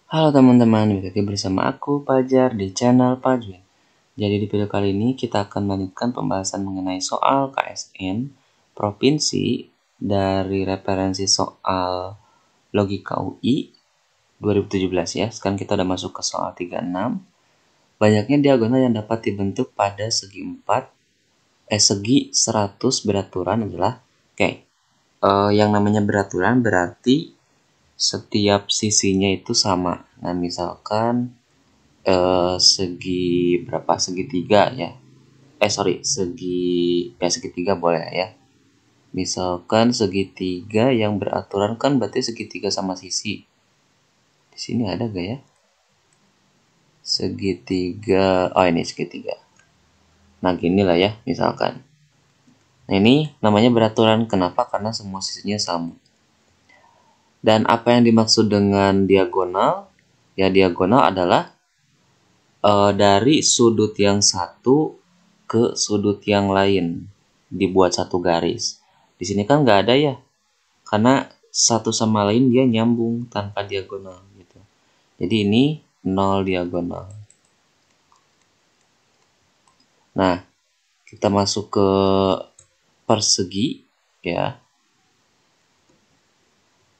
Halo teman-teman, berarti bersama aku Fajar di channel Pajwin. Jadi di video kali ini kita akan melanjutkan pembahasan mengenai soal KSN Provinsi dari referensi soal Logika UI 2017 ya. Sekarang kita udah masuk ke soal 36. Banyaknya diagonal yang dapat dibentuk pada segi 100 beraturan adalah yang namanya beraturan berarti setiap sisinya itu sama. Nah, misalkan segitiga ya. Segitiga boleh ya. Misalkan segitiga yang beraturan kan berarti segitiga sama sisi. Di sini ada gak ya? Segitiga, ini segitiga. Nah, gini lah ya, misalkan. Nah, ini namanya beraturan. Kenapa? Karena semua sisinya sama. Dan apa yang dimaksud dengan diagonal? Ya, diagonal adalah dari sudut yang satu ke sudut yang lain dibuat satu garis. Di sini kan nggak ada ya, karena satu sama lain dia nyambung tanpa diagonal gitu. Jadi ini 0 diagonal. Nah, kita masuk ke persegi ya.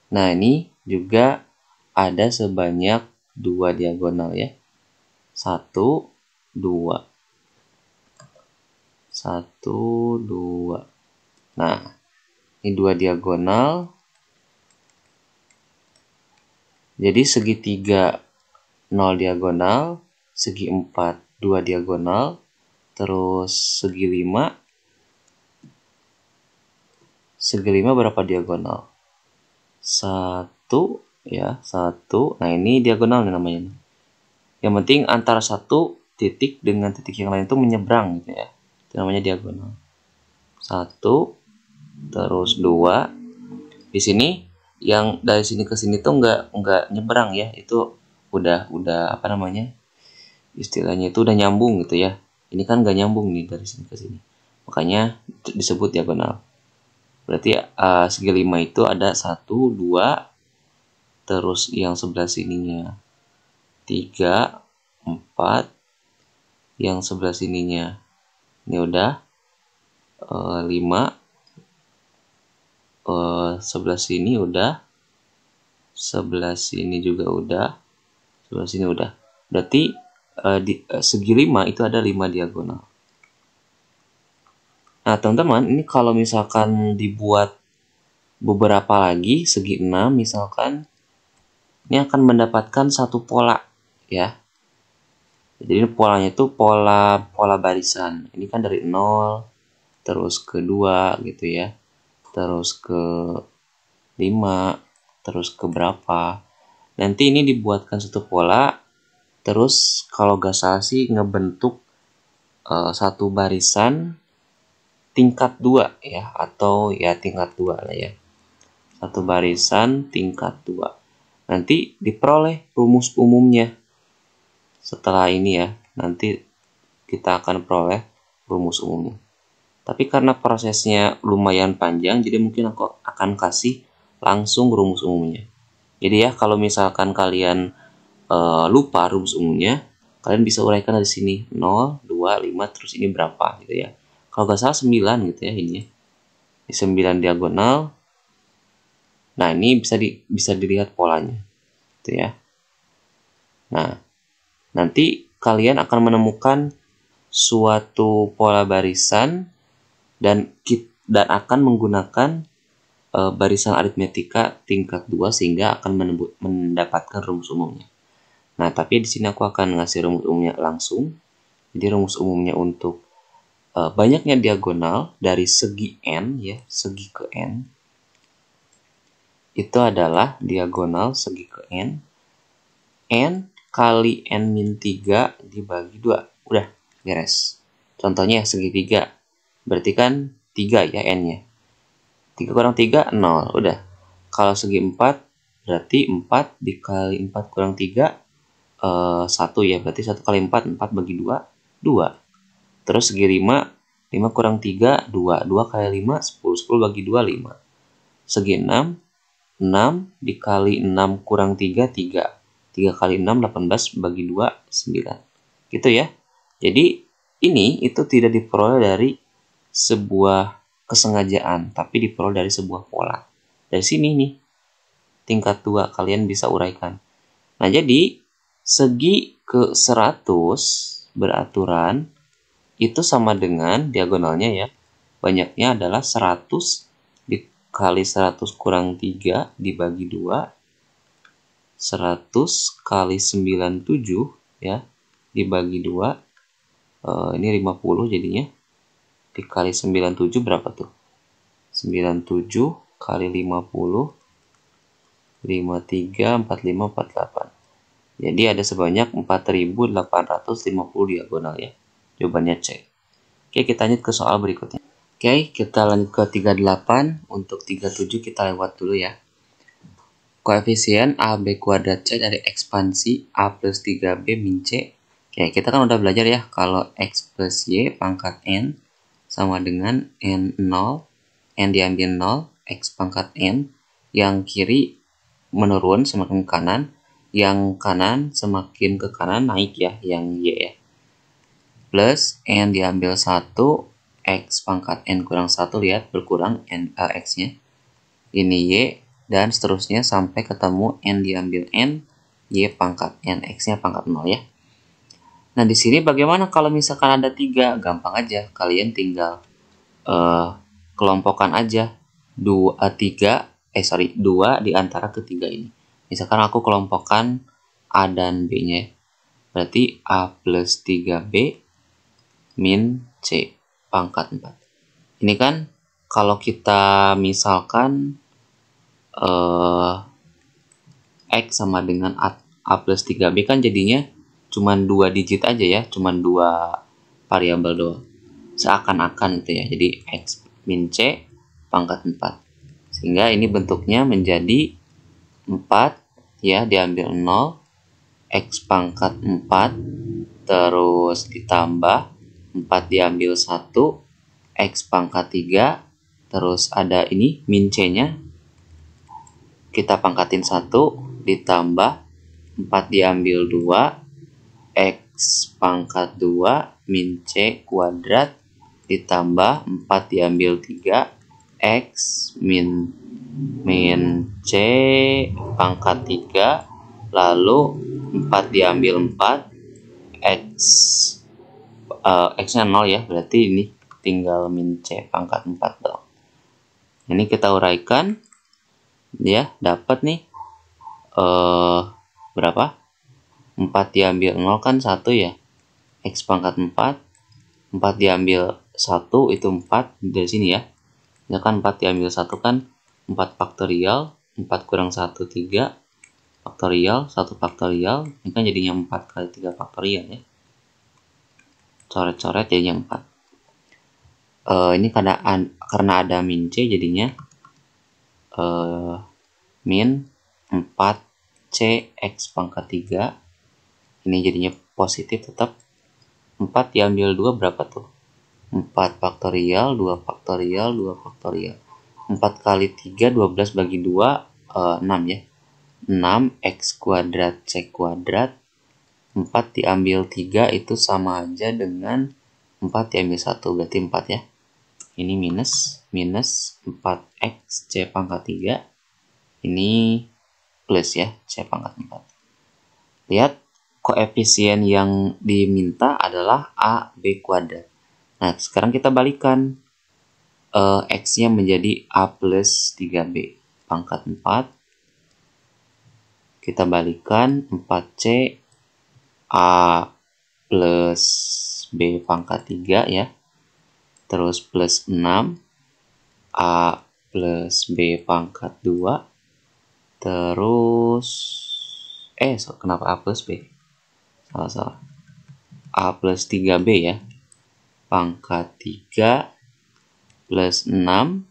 Nah, ini juga ada sebanyak 2 diagonal ya. 1, 2. 1, 2. Nah, ini 2 diagonal. Jadi segitiga 0 diagonal, segi 4 2 diagonal, terus segi 5 berapa diagonal? 1 ya, 1. Nah, ini diagonal namanya. Yang penting antara satu titik dengan titik yang lain itu menyeberang gitu ya. Itu namanya diagonal. 1 terus 2. Di sini yang dari sini ke sini tuh enggak nyeberang ya. Itu udah apa namanya? Istilahnya itu udah nyambung gitu ya. Ini kan enggak nyambung nih dari sini ke sini. Makanya disebut diagonal. Berarti segi 5 itu ada 1 2 terus yang sebelah sininya 3 4, yang sebelah sininya ini udah 5, sebelah sini udah, sebelah sini juga udah, sebelah sini udah. Berarti segi 5 itu ada 5 diagonal. Nah, teman-teman, ini kalau misalkan dibuat beberapa lagi segi 6 misalkan, ini akan mendapatkan satu pola ya. Jadi ini polanya itu pola barisan. Ini kan dari 0 terus ke 2 gitu ya. Terus ke 5, terus ke berapa. Nanti ini dibuatkan satu pola, terus kalau gak salah sih ngebentuk satu barisan tingkat 2 ya, atau ya tingkat 2 lah ya. Satu barisan tingkat 2. Nanti diperoleh rumus umumnya. Setelah ini ya, nanti kita akan peroleh rumus umumnya. Tapi karena prosesnya lumayan panjang, jadi mungkin aku akan kasih langsung rumus umumnya. Jadi ya, kalau misalkan kalian lupa rumus umumnya, kalian bisa uraikan dari sini 0, 2, 5, terus ini berapa gitu ya. Kalau nggak salah 9 gitu ya ini. Di 9 diagonal. Nah, ini bisa dilihat polanya. Gitu ya. Nah, nanti kalian akan menemukan suatu pola barisan dan akan menggunakan barisan aritmetika tingkat 2 sehingga akan mendapatkan rumus umumnya. Nah, tapi di sini aku akan ngasih rumus umumnya langsung. Jadi rumus umumnya untuk banyaknya diagonal dari segi n ya, segi ke n. Itu adalah diagonal segi ke n. N kali n min 3 dibagi 2. Udah, beres. Contohnya segitiga. Berarti kan 3 ya n-nya. 3 kurang 3, 0. Udah. Kalau segi 4, berarti 4 dikali 4 kurang 3, 1 ya. Berarti 1 kali 4, 4 bagi 2, 2. Terus segi 5, 5 kurang 3, 2. 2 kali 5, 10. 10 bagi 2, 5. Segi 6, 6 dikali 6 kurang 3, 3. 3 kali 6, 18 bagi 2, 9. Gitu ya. Jadi ini itu tidak diperoleh dari sebuah kesengajaan, tapi diperoleh dari sebuah pola. Dari sini nih, tingkat 2 kalian bisa uraikan. Nah, jadi segi ke 100 beraturan itu sama dengan diagonalnya ya. Banyaknya adalah 100 dikali 100 kurang 3 dibagi 2. 100 kali 97 ya dibagi 2. Ini 50 jadinya. Dikali 97 berapa tuh? 97 kali 50, 53, 45, 48. Jadi ada sebanyak 4850 diagonal ya. Jawabannya C. Oke, kita lanjut ke soal berikutnya. Oke, kita lanjut ke 38. Untuk 37 kita lewat dulu ya. Koefisien AB kuadrat C dari ekspansi A plus 3B min C. Oke, kita kan udah belajar ya, kalau X plus Y pangkat N sama dengan N0, N diambil 0, X pangkat N, yang kiri menurun semakin ke kanan, yang kanan semakin ke kanan naik ya, yang Y ya. Plus N diambil 1, X pangkat N kurang 1, lihat berkurang X-nya. Ini Y, dan seterusnya sampai ketemu N diambil N, Y pangkat N, X-nya pangkat 0 ya. Nah, di sini bagaimana kalau misalkan ada 3? Gampang aja, kalian tinggal kelompokkan aja 2 di antara ketiga ini. Misalkan aku kelompokkan A dan B-nya. Berarti A plus 3B min C pangkat 4. Ini kan kalau kita misalkan X sama dengan A plus 3B kan jadinya cuman 2 digit aja ya, cuman 2 variabel doang. Seakan-akan itu ya. Jadi X min C pangkat 4. Sehingga ini bentuknya menjadi 4 ya, diambil 0, X pangkat 4, terus ditambah 4 diambil 1, X pangkat 3, terus ada ini min C-nya, kita pangkatin 1, ditambah 4 diambil 2, X pangkat 2 min C kuadrat, ditambah 4 diambil 3, X min C pangkat 3, lalu 4 diambil 4, X-nya 0 ya, berarti ini tinggal min C pangkat 4 dong. Ini kita uraikan ya, dapat nih berapa? 4 diambil 0 kan 1 ya, X pangkat 4, 4 diambil 1 itu 4 dari sini ya. Ya kan 4 diambil 1 kan 4 faktorial, 4 kurang 1, 3 faktorial, 1 faktorial, ini kan jadinya 4 kali 3 faktorial ya. Coret-coret jadinya 4. Ini karena ada min C jadinya min 4C X pangkat 3. Ini jadinya positif tetap. 4 diambil 2 berapa tuh? 4 faktorial, 2 faktorial, 2 faktorial. 4 kali 3, 12 bagi 2, 6 ya. 6 X kuadrat C kuadrat. 4 diambil 3 itu sama aja dengan 4 diambil 1, berarti 4 ya. Ini minus 4X C pangkat 3. Ini plus ya, C pangkat 4. Lihat, koefisien yang diminta adalah AB kuadrat. Nah, sekarang kita balikan. X-nya menjadi A plus 3B pangkat 4. Kita balikan 4C A plus B pangkat 3 ya. Terus plus 6 A plus B pangkat 2. Terus kenapa A plus B? Salah. A plus 3B ya. Pangkat 3 plus 6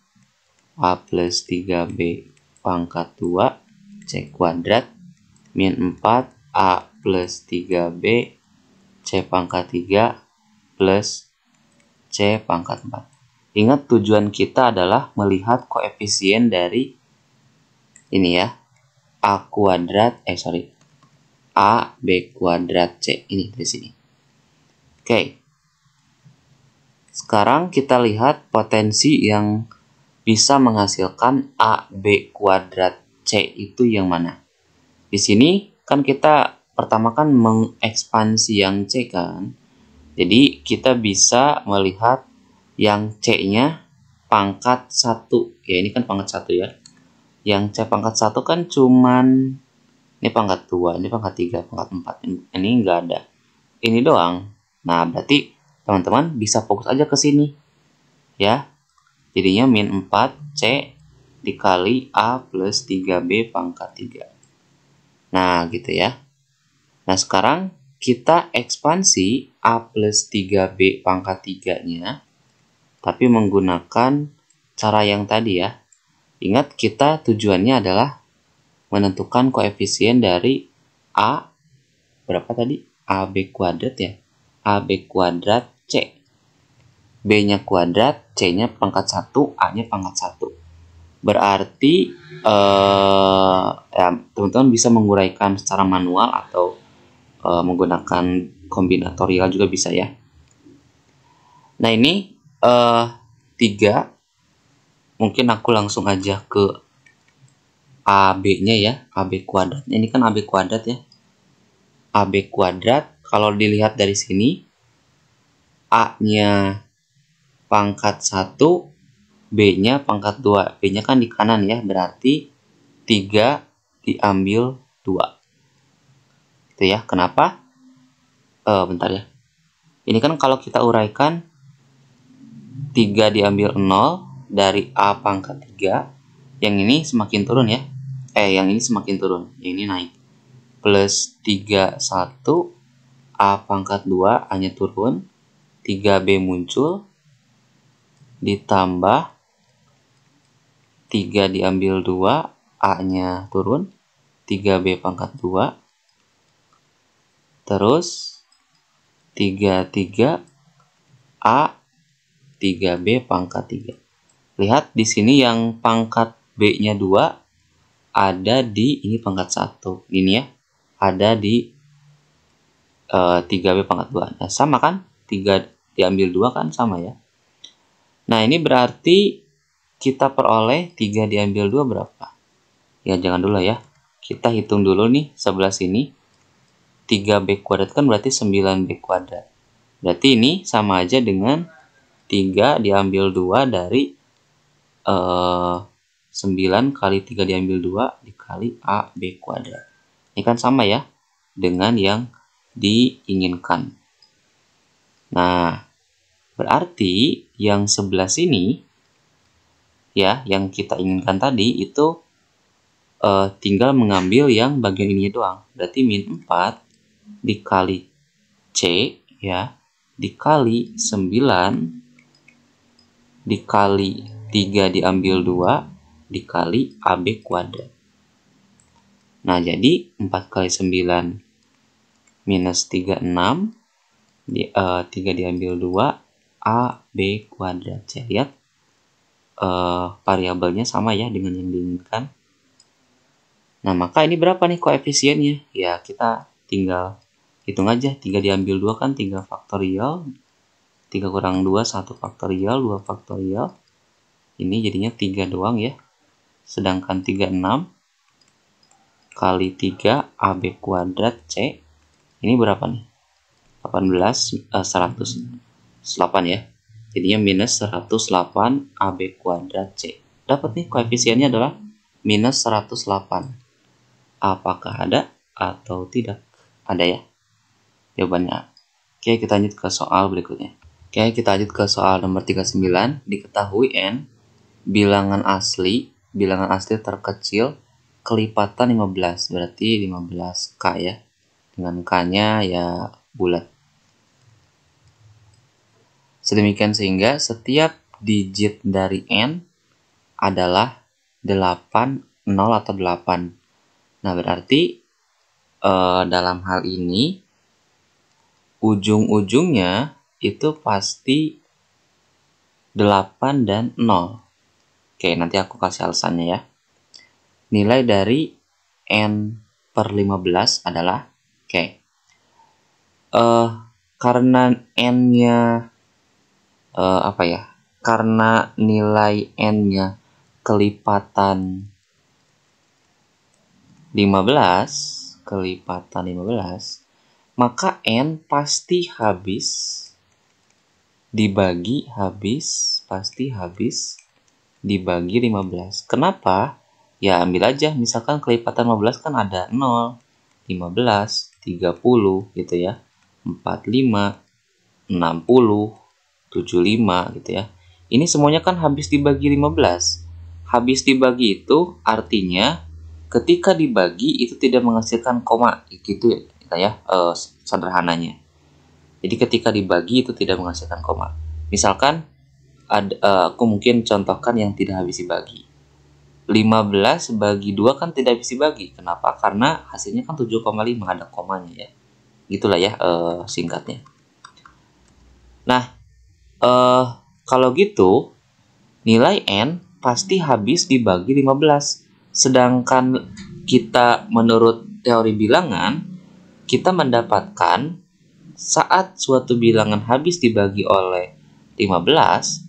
A plus 3B pangkat 2 C kuadrat min 4 A plus 3B C pangkat 3 plus C pangkat 4. Ingat, tujuan kita adalah melihat koefisien dari ini ya, A kuadrat, AB kuadrat C. Ini di sini. Oke. Sekarang kita lihat potensi yang bisa menghasilkan AB kuadrat C itu yang mana. Di sini kan kita pertama kan mengekspansi yang C kan. Jadi kita bisa melihat yang C-nya pangkat 1. Ya ini kan pangkat 1 ya. Yang C pangkat 1 kan cuman ini pangkat 2, ini pangkat 3, pangkat 4. Ini enggak ada. Ini doang. Nah, berarti teman-teman bisa fokus aja ke sini. Ya. Jadinya min 4C dikali A plus 3B pangkat 3. Nah, gitu ya. Nah, sekarang kita ekspansi A plus 3B pangkat 3-nya, tapi menggunakan cara yang tadi ya. Ingat, kita tujuannya adalah menentukan koefisien dari A, berapa tadi? AB kuadrat ya. AB kuadrat C. B-nya kuadrat, C-nya pangkat 1, A-nya pangkat 1. Berarti ya, teman-teman bisa menguraikan secara manual atau menggunakan kombinatorial juga bisa ya. Nah ini 3. Mungkin aku langsung aja ke AB-nya ya. AB kuadrat. Ini kan AB kuadrat ya. AB kuadrat, kalau dilihat dari sini, A-nya pangkat 1, B-nya pangkat 2. B-nya kan di kanan ya, berarti 3 diambil 2. Itu ya, kenapa? Bentar ya. Ini kan kalau kita uraikan 3 diambil 0 dari A pangkat 3, yang ini semakin turun ya. Yang ini semakin turun, yang ini naik. Plus 3, 1, A pangkat 2, A-nya turun, 3B muncul, ditambah 3 diambil 2, A-nya turun, 3B pangkat 2, terus 3 A 3B pangkat 3. Lihat di sini yang pangkat B-nya 2 ada di ini pangkat 1. Ini ya, ada di 3B pangkat 2. Nah, sama kan? 3 diambil 2 kan sama ya. Nah, ini berarti kita peroleh 3 diambil 2 berapa? Ya, jangan dulu ya. Kita hitung dulu nih sebelah sini. 3B kuadrat kan berarti 9B kuadrat. Berarti ini sama aja dengan 3 diambil 2 dari 9 kali 3 diambil 2 dikali AB kuadrat. Ini kan sama ya dengan yang diinginkan. Nah, berarti yang sebelah sini ya, yang kita inginkan tadi itu tinggal mengambil yang bagian ini doang. Berarti min 4 dikali C ya, dikali 9 dikali 3 diambil 2 dikali AB kuadrat. Nah, jadi 4 kali 9 minus 36, 3 diambil 2, AB kuadrat. Saya lihat variabelnya sama ya dengan yang diinginkan. Nah, maka ini berapa nih koefisiennya? Ya, kita tinggal hitung aja. 3 diambil 2 kan 3 faktorial. 3 kurang 2, 1 faktorial, 2 faktorial. Ini jadinya 3 doang ya. Sedangkan 36 kali 3 AB kuadrat C. Ini berapa nih? 18, 108 ya. Jadinya minus 108 AB kuadrat C. Dapat nih koefisiennya adalah minus 108. Apakah ada atau tidak? Ada ya? Jawabannya. Oke, kita lanjut ke soal berikutnya. Oke, kita lanjut ke soal nomor 39. Diketahui N bilangan asli terkecil kelipatan 15. Berarti 15K ya. Dengan K-nya ya bulat. Sedemikian sehingga setiap digit dari N adalah 8, 0 atau 8. Nah, berarti dalam hal ini ujung-ujungnya itu pasti 8 dan 0. Oke, nanti aku kasih alasannya ya. Nilai dari N per 15 adalah Oke. Karena n-nya apa ya? Karena nilai n-nya kelipatan 15, maka n pasti habis dibagi 15. Kenapa? Ya ambil aja, misalkan kelipatan 15 kan ada 0, 15, 30 gitu ya, 45, 60, 75 gitu ya. Ini semuanya kan habis dibagi 15. Habis dibagi itu artinya ketika dibagi itu tidak menghasilkan koma, gitu ya, sederhananya. Jadi ketika dibagi itu tidak menghasilkan koma. Misalkan aku mungkin contohkan yang tidak habis dibagi. 15 bagi 2 kan tidak habis dibagi. Kenapa? Karena hasilnya kan 7,5, ada komanya ya. Gitulah ya singkatnya. Nah, kalau gitu nilai n pasti habis dibagi 15. Sedangkan kita menurut teori bilangan, kita mendapatkan saat suatu bilangan habis dibagi oleh 15,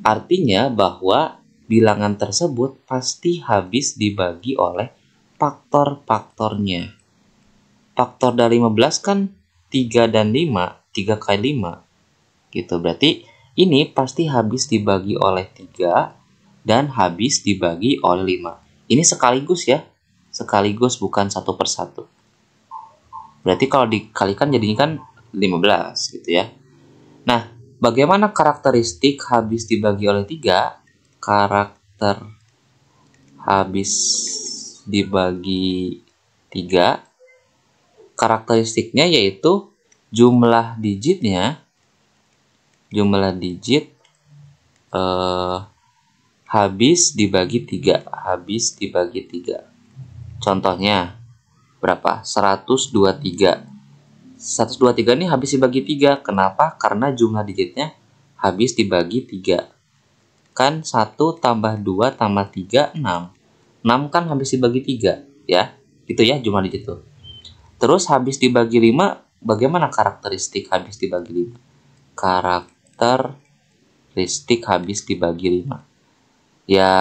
artinya bahwa bilangan tersebut pasti habis dibagi oleh faktor-faktornya. Faktor dari 15 kan 3 dan 5, 3 kali 5. Gitu, berarti ini pasti habis dibagi oleh 3 dan habis dibagi oleh 5. Ini sekaligus ya, sekaligus bukan satu persatu. Berarti kalau dikalikan jadinya kan 15 gitu ya. Nah, bagaimana karakteristik habis dibagi oleh 3? Karakter habis dibagi 3, karakteristiknya yaitu jumlah digit habis dibagi 3. Contohnya berapa? 123. 123 ini habis dibagi 3. Kenapa? Karena jumlah digitnya habis dibagi 3. Kan 1 tambah 2 tambah 3, 6. 6 kan habis dibagi 3, ya. Itu ya jumlah digit itu. Terus habis dibagi 5, bagaimana karakteristik habis dibagi 5? Karakteristik habis dibagi 5. Ya,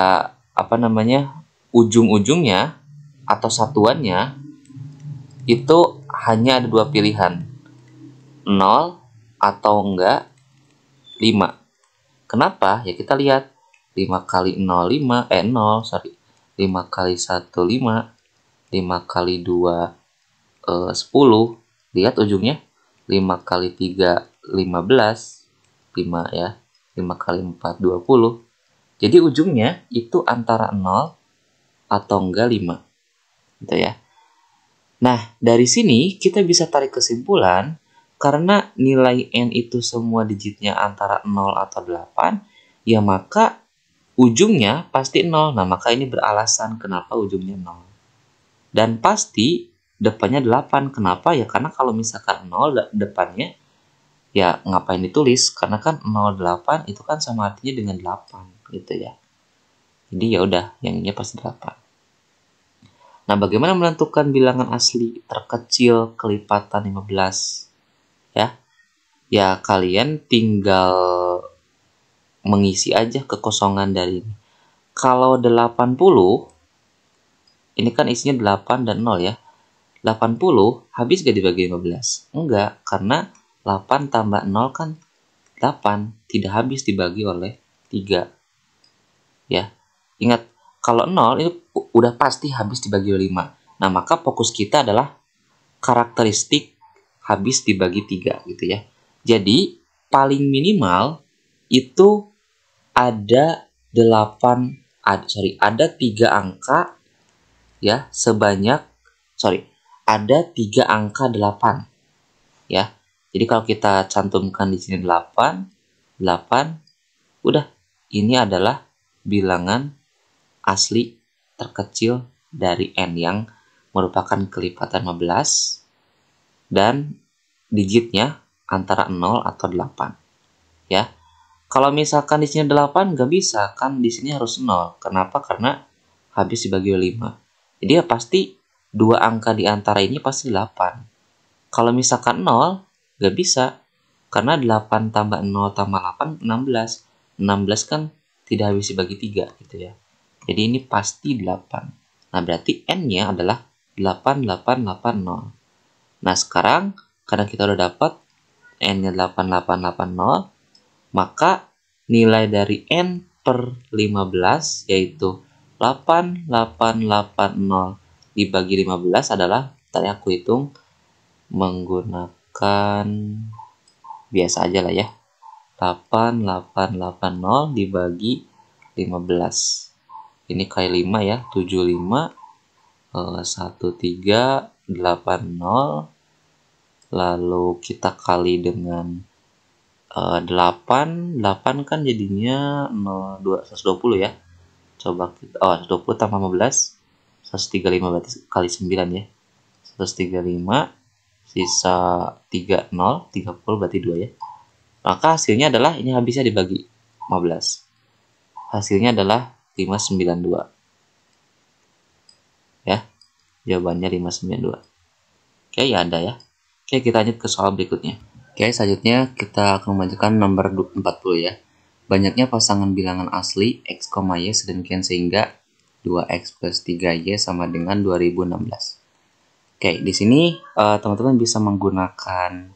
ujung-ujungnya atau satuannya itu hanya ada 2 pilihan. 0 atau enggak 5. Kenapa? Ya kita lihat 5 kali 0 5, 5 kali 1 5, 5 kali 2 10. Lihat ujungnya 5 kali 3 15, 5 ya. 5 kali 4 20. Jadi ujungnya itu antara 0 atau enggak 5. Gitu ya. Nah, dari sini kita bisa tarik kesimpulan karena nilai n itu semua digitnya antara 0 atau 8, ya maka ujungnya pasti 0. Nah, maka ini beralasan kenapa ujungnya 0. Dan pasti depannya 8. Kenapa? Ya karena kalau misalkan 0 depannya, ya ngapain ditulis? Karena kan 08 itu kan sama artinya dengan 8 gitu ya. Jadi ya udah, yang ini pasti 8. Nah, bagaimana menentukan bilangan asli terkecil kelipatan 15? Ya kalian tinggal mengisi aja kekosongan dari ini. Kalau 80, ini kan isinya 8 dan 0 ya. 80 habis gak dibagi 15? Enggak, karena 8 tambah 0 kan 8, tidak habis dibagi oleh 3. Ya, ingat, kalau 0 itu udah pasti habis dibagi oleh 5. Nah, maka fokus kita adalah karakteristik habis dibagi 3 gitu ya. Jadi, paling minimal itu ada 3 angka ya, ada 3 angka 8 ya. Jadi kalau kita cantumkan di sini 8, udah, ini adalah bilangan asli terkecil dari n yang merupakan kelipatan 15 dan digitnya antara 0 atau 8 ya. Kalau misalkan di sini 8 nggak bisa, kan di sini harus 0. Kenapa? Karena habis dibagi oleh 5. Jadi ya pasti 2 angka di antara ini pasti 8. Kalau misalkan 0, nggak bisa. Karena 8 tambah 0 tambah 8, 16. 16 kan tidak habis dibagi 3 gitu ya. Jadi ini pasti 8. Nah, berarti N-nya adalah 8880. Nah, sekarang karena kita udah dapat N-nya 8880, maka nilai dari N per 15 yaitu 8880 dibagi 15 adalah, tadi aku hitung menggunakan biasa aja lah ya, 8880 dibagi 15. Ini kali 5 ya, 75 1380, lalu kita kali dengan 8 kan jadinya 120 ya. Coba kita 120 tambah 15 135, berarti kali 9 ya. 135 sisa 30 berarti 2 ya. Maka hasilnya adalah ini habisnya dibagi 15. Hasilnya adalah 592. Ya. Jawabannya 592. Oke, ya ada ya. Oke, kita lanjut ke soal berikutnya. Oke, selanjutnya kita akan melanjutkan nomor 40 ya. Banyaknya pasangan bilangan asli x, y sedemikian sehingga 2x plus 3y sama dengan 2016. Oke, di sini teman-teman bisa menggunakan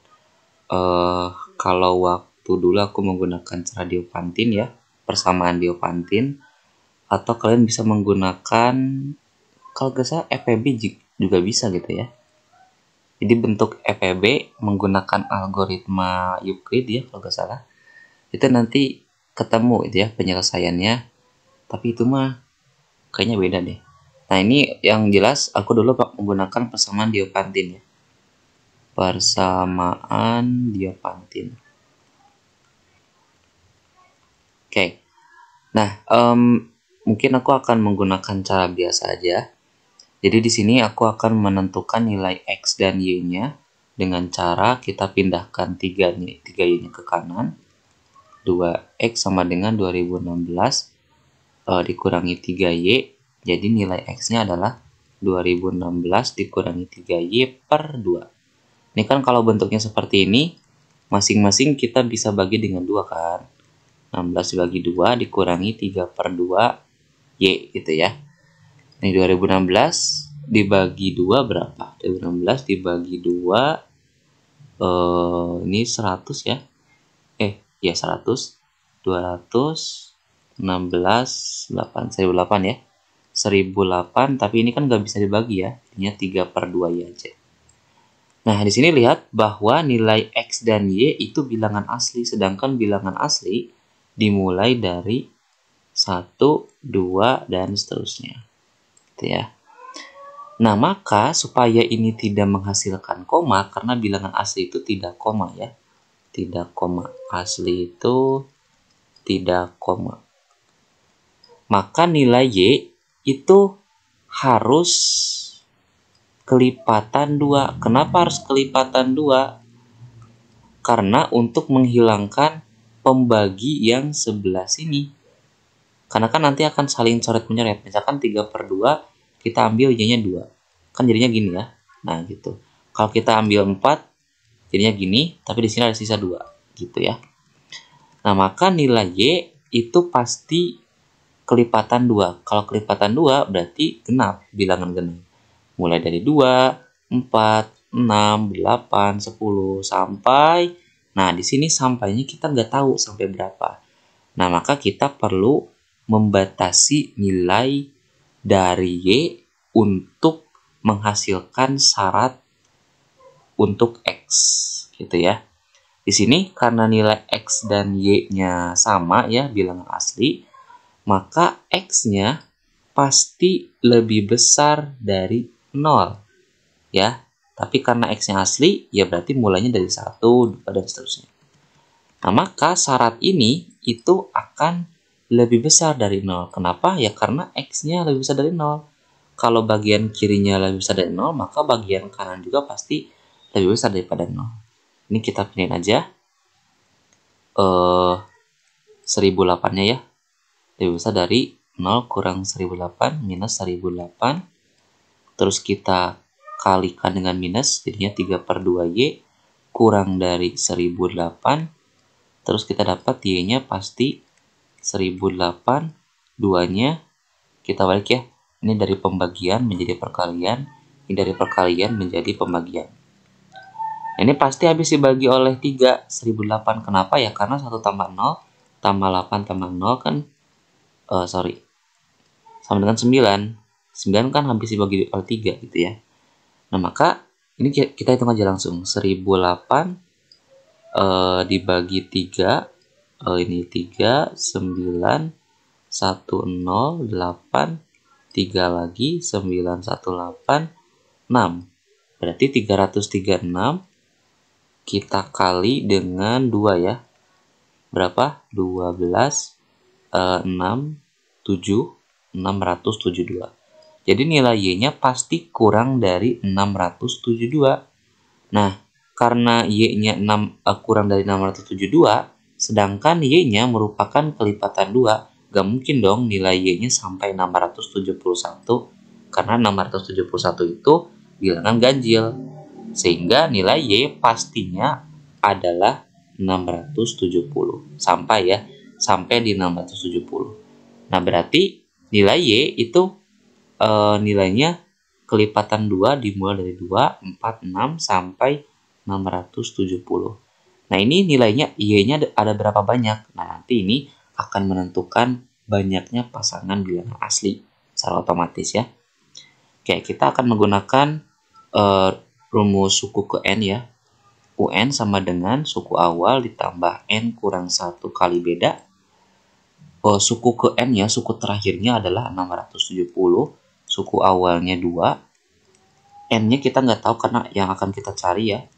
kalau waktu dulu aku menggunakan cara Diopantin ya, persamaan Diopantin, atau kalian bisa menggunakan kalau nggak salah EPB juga bisa gitu ya. Jadi bentuk EPB menggunakan algoritma Euclid ya kalau nggak salah. Itu nanti ketemu itu ya penyelesaiannya. Tapi itu mah kayaknya beda deh. Nah, ini yang jelas aku dulu menggunakan persamaan Diopantin ya. Persamaan Diopantin. Oke. Nah, mungkin aku akan menggunakan cara biasa aja. Jadi di sini aku akan menentukan nilai X dan Y-nya dengan cara kita pindahkan 3Y-nya ke kanan. 2X sama dengan 2016 dikurangi 3Y. Jadi nilai X-nya adalah 2016 dikurangi 3Y per 2. Ini kan kalau bentuknya seperti ini, masing-masing kita bisa bagi dengan 2 kan. 16 dibagi 2 dikurangi 3 per 2 Y gitu ya. Ini 2016 dibagi 2 berapa? 2016 dibagi 2 ini 100 ya. Ya 100. 216 8 1008 ya. 1008, tapi ini kan nggak bisa dibagi ya. Ini 3 per 2 Y aja. Nah, di sini lihat bahwa nilai X dan Y itu bilangan asli, sedangkan bilangan asli dimulai dari 1, 2, dan seterusnya. Gitu ya. Nah, maka supaya ini tidak menghasilkan koma, karena bilangan asli itu tidak koma ya. Tidak koma. Asli itu tidak koma. Maka nilai Y itu harus kelipatan 2. Kenapa harus kelipatan 2? Karena untuk menghilangkan pembagi yang sebelah sini. Karena kan nanti akan saling coret-menyeret. Misalkan 3 per 2, kita ambil Y-nya 2. Kan jadinya gini ya. Nah, gitu. Kalau kita ambil 4, jadinya gini, tapi di sini ada sisa 2. Gitu ya. Nah, maka nilai Y itu pasti kelipatan 2. Kalau kelipatan 2, berarti genap, bilangan genap. Mulai dari 2, 4, 6, 8, 10, sampai... Nah, di sini sampainya kita nggak tahu sampai berapa. Nah, maka kita perlu membatasi nilai dari Y untuk menghasilkan syarat untuk X gitu ya. Di sini karena nilai X dan Y-nya sama ya, bilangan asli, maka X-nya pasti lebih besar dari 0 ya. Tapi karena X-nya asli, ya berarti mulainya dari 1, 2, dan seterusnya. Nah, maka syarat ini itu akan lebih besar dari 0. Kenapa? Ya karena X-nya lebih besar dari 0. Kalau bagian kirinya lebih besar dari 0, maka bagian kanan juga pasti lebih besar daripada 0. Ini kita pilihin aja 1008-nya ya. Lebih besar dari 0 kurang 1008 minus 1008. Terus kita kalikan dengan minus, jadinya 3/2Y kurang dari 1008. Terus kita dapat Y-nya pasti 1008, 2-nya kita balik ya. Ini dari pembagian menjadi perkalian, ini dari perkalian menjadi pembagian. Ini pasti habis dibagi oleh 3, 1008. Kenapa ya? Karena 1 tambah 0 tambah 8 tambah 0 kan, sama dengan 9. 9 kan habis dibagi oleh 3 gitu ya. Nah, maka ini kita hitung aja langsung. 1008 dibagi 3, ini 3, 9, 108, 3 lagi, 918, 6. Berarti 336 kita kali dengan 2 ya. Berapa? 12, 6, 7, 672. Jadi nilai Y-nya pasti kurang dari 672. Nah, karena Y-nya kurang dari 672, sedangkan Y-nya merupakan kelipatan 2, gak mungkin dong nilai Y-nya sampai 671, karena 671 itu bilangan ganjil. Sehingga nilai Y pastinya adalah 670. Sampai di 670. Nah, berarti nilai Y itu nilainya kelipatan 2 dimulai dari 2, 4, 6 sampai 670. Nah, ini nilainya Y-nya ada berapa banyak? Nah, nanti ini akan menentukan banyaknya pasangan bilangan asli secara otomatis ya. Oke, kita akan menggunakan rumus suku ke N ya. UN sama dengan suku awal ditambah N kurang 1 kali beda. Suku ke N ya, suku terakhirnya adalah 670. Suku awalnya 2. N-nya kita nggak tahu karena yang akan kita cari ya.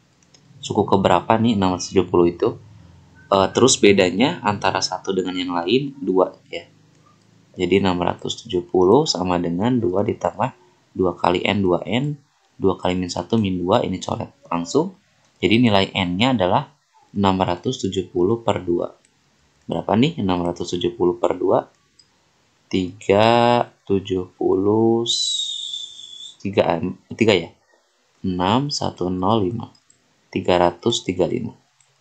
Suku keberapa nih 670 itu. Terus bedanya antara satu dengan yang lain 2 ya. Jadi 670 sama dengan 2 ditambah 2 kali N, 2N. 2 kali min 1 min 2, ini coret langsung. Jadi nilai N-nya adalah 670/2. Berapa nih 670/2? 3 ya. 6105. 335.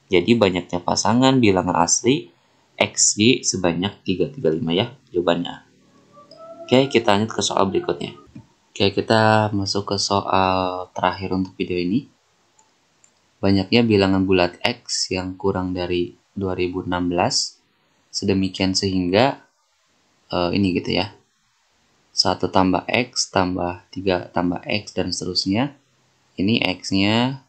Jadi banyaknya pasangan bilangan asli XY sebanyak 335 ya jawabannya. Oke, kita lanjut ke soal berikutnya. Oke, kita masuk ke soal terakhir untuk video ini. Banyaknya bilangan bulat X yang kurang dari 2016, sedemikian sehingga ini gitu ya. 1 tambah X tambah 3 tambah X dan seterusnya. Ini X-nya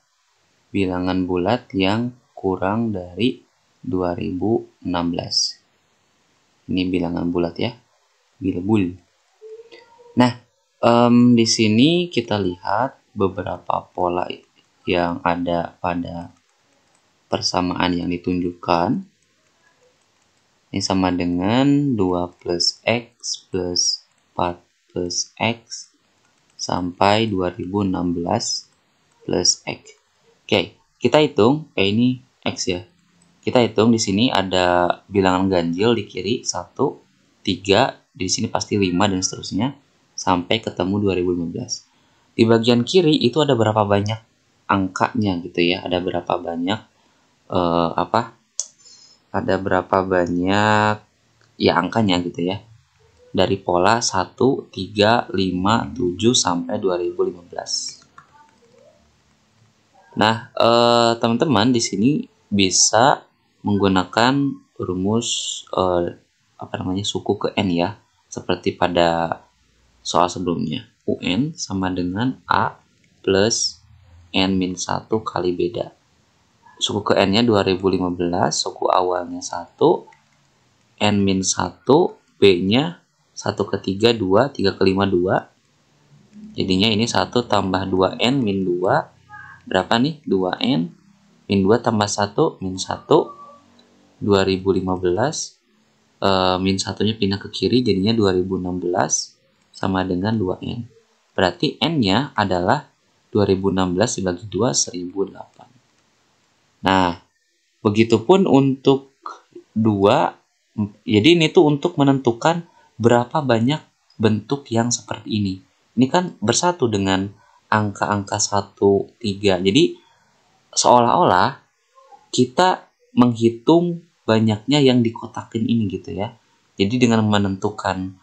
bilangan bulat yang kurang dari 2016. Ini bilangan bulat ya. Bilbul. Nah, di sini kita lihat beberapa pola yang ada pada persamaan yang ditunjukkan. Ini sama dengan 2 plus X plus 4 plus X sampai 2016 plus X. Oke, kita hitung. Ini X ya. Kita hitung di sini ada bilangan ganjil di kiri 1, 3, di sini pasti 5 dan seterusnya sampai ketemu 2015. Di bagian kiri itu ada berapa banyak angkanya gitu ya, ada berapa banyak ada berapa banyak ya angkanya gitu ya, dari pola 1, 3, 5, 7 sampai 2015. Nah, teman-teman di sini bisa menggunakan rumus suku ke N ya, seperti pada soal sebelumnya. UN sama dengan A plus N min 1 kali beda. Suku ke N-nya 2015, suku awalnya 1, N min 1, B-nya 1 ke 3, 2, 3 ke 5, 2. Jadinya ini 1 tambah 2N min 2. Berapa nih? 2N min 2 tambah 1 min 1. 2015. Min 1-nya pindah ke kiri, jadinya 2016 sama dengan 2N. Berarti N-nya adalah 2016 dibagi 2, 1008. Nah, begitupun untuk 2. Jadi ini tuh untuk menentukan berapa banyak bentuk yang seperti ini. Ini kan bersatu dengan angka-angka 1, 3. Jadi seolah-olah kita menghitung banyaknya yang dikotakin ini gitu ya. Jadi dengan menentukan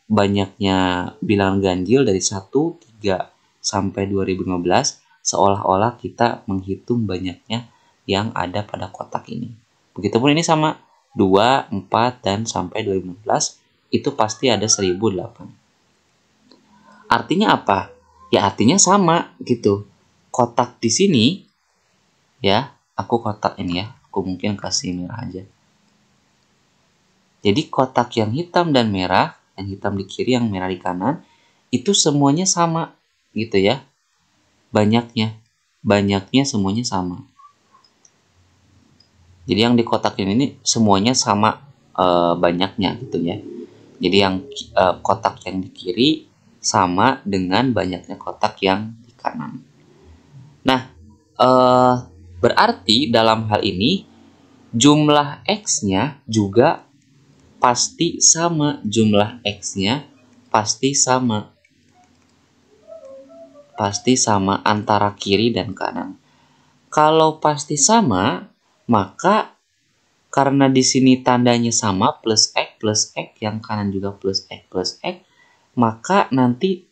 banyaknya bilangan ganjil dari 1, 3 sampai 2015, seolah-olah kita menghitung banyaknya yang ada pada kotak ini. Begitupun ini sama 2, 4 dan sampai 2015 itu pasti ada 1008. Artinya apa? Ya artinya sama gitu. Kotak di sini ya, aku kotak ini ya, aku mungkin kasih merah aja. Jadi kotak yang hitam dan merah, yang hitam di kiri, yang merah di kanan, itu semuanya sama gitu ya. Banyaknya semuanya sama. Jadi yang di kotak ini semuanya sama banyaknya gitu ya. Jadi yang kotak yang di kiri sama dengan banyaknya kotak yang di kanan. Nah, berarti dalam hal ini jumlah X-nya juga pasti sama. Jumlah X-nya pasti sama. Pasti sama antara kiri dan kanan. Kalau pasti sama, maka karena di sini tandanya sama plus X, yang kanan juga plus X, maka nanti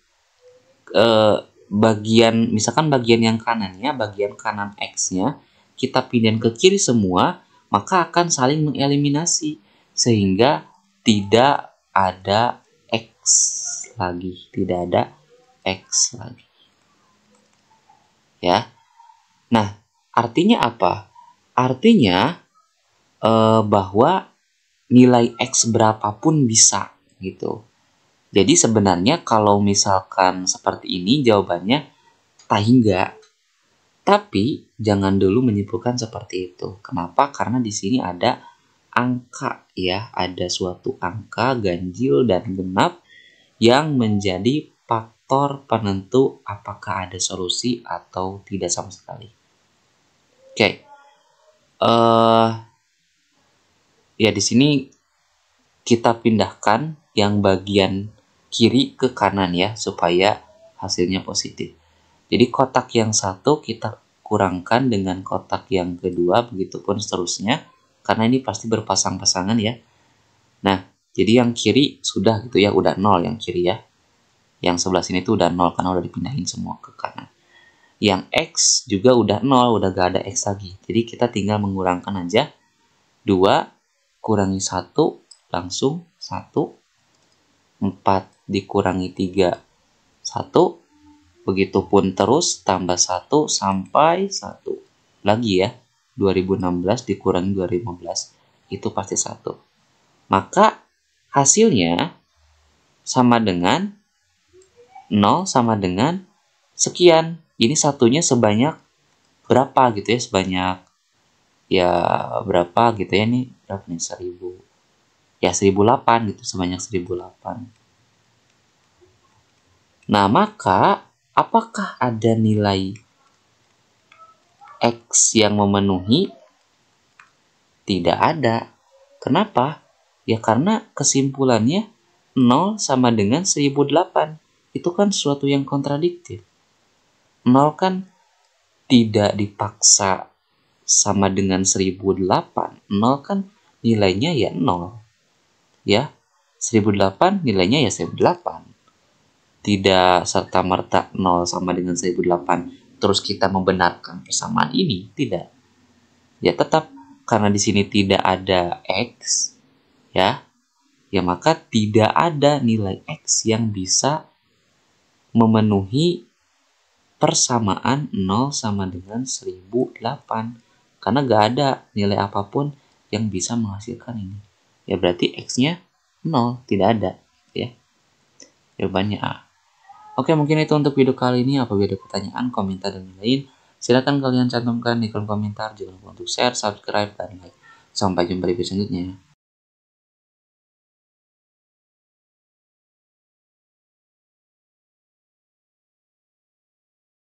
misalkan bagian yang kanannya, bagian kanan X-nya kita pindahin ke kiri semua, maka akan saling mengeliminasi sehingga tidak ada X lagi, tidak ada X lagi. Ya. Nah, artinya apa? Artinya bahwa nilai X berapapun bisa gitu. Jadi sebenarnya kalau misalkan seperti ini jawabannya tahingga. Tapi jangan dulu menyimpulkan seperti itu. Kenapa? Karena di sini ada angka ya, ada suatu angka ganjil dan genap yang menjadi faktor penentu apakah ada solusi atau tidak sama sekali. Oke. Ya di sini kita pindahkan yang bagian kiri ke kanan ya supaya hasilnya positif. Jadi kotak yang satu kita kurangkan dengan kotak yang kedua, begitupun seterusnya karena ini pasti berpasang-pasangan ya. Nah, jadi yang kiri sudah gitu ya, udah 0 yang kiri ya. Yang sebelah sini tuh udah 0 karena udah dipindahin semua ke kanan. Yang X juga udah 0, udah gak ada X lagi. Jadi kita tinggal mengurangkan aja. 2 kurangi 1 langsung 1. 4 dikurangi 3 1. Begitupun terus tambah 1 sampai 1. Lagi ya. 2016 dikurangi 2015 itu pasti 1. Maka hasilnya sama dengan 0 sama dengan sekian. Ini satunya sebanyak berapa gitu ya, sebanyak ya berapa gitu ya, nih berapa nih, 1000 ya, 1008 gitu, sebanyak 1008. Nah, maka apakah ada nilai X yang memenuhi? Tidak ada. Kenapa? Ya karena kesimpulannya 0 sama dengan 1008. Itu kan sesuatu yang kontradiktif. 0 kan tidak dipaksa sama dengan 1008. 0 kan nilainya ya 0. Ya, 1008 nilainya ya 1008. Tidak serta-merta 0 sama dengan 1008. Terus kita membenarkan persamaan ini, tidak. Ya tetap karena di sini tidak ada X, ya maka tidak ada nilai X yang bisa memenuhi persamaan 0 sama dengan 1008. Karena gak ada nilai apapun yang bisa menghasilkan ini. Ya berarti X-nya 0, tidak ada. Ya. Jawabannya A. Oke, mungkin itu untuk video kali ini. Apabila ada pertanyaan, komentar, dan lain-lain, silakan kalian cantumkan di kolom komentar. Jangan lupa untuk share, subscribe, dan like. Sampai jumpa di video selanjutnya.